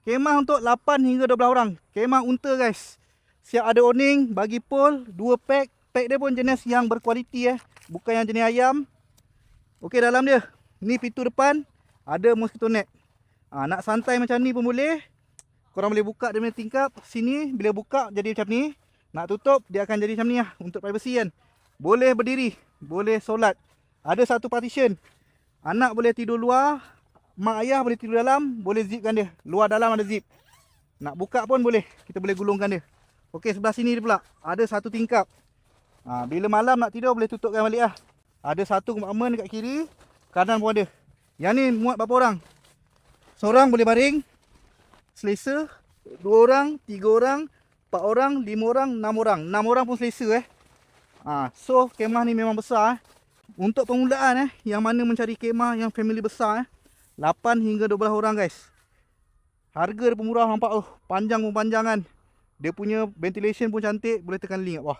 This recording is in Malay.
Kemah untuk 8 hingga 12 orang. Kemah unta guys. Siap ada awning, bagi pole, 2 pack. Pack dia pun jenis yang berkualiti bukan yang jenis ayam. Okey, dalam dia, ni pintu depan ada mosquito net. Nak santai macam ni pun boleh. Korang boleh buka dia punya tingkap sini. Bila buka jadi macam ni. Nak tutup dia akan jadi macam ni untuk privacy kan. Boleh berdiri, boleh solat. Ada satu partition. Anak boleh tidur luar, mak ayah boleh tidur dalam. Boleh zipkan dia. Luar dalam ada zip. Nak buka pun boleh. Kita boleh gulungkan dia. Okey, sebelah sini dia pula ada satu tingkap. Bila malam nak tidur boleh tutupkan balik lah. Ada satu kompartmen dekat kiri, kanan pun ada. Yang ni muat berapa orang? Seorang boleh baring, selesa. 2 orang, 3 orang, 4 orang, 5 orang, 6 orang. 6 orang pun selesa So kemah ni memang besar Untuk permulaan yang mana mencari kemah yang family besar 8 hingga 12 orang guys. Harga dia pun murah, nampak panjang pun panjang kan. Dia punya ventilation pun cantik, boleh tekan link kat bawah.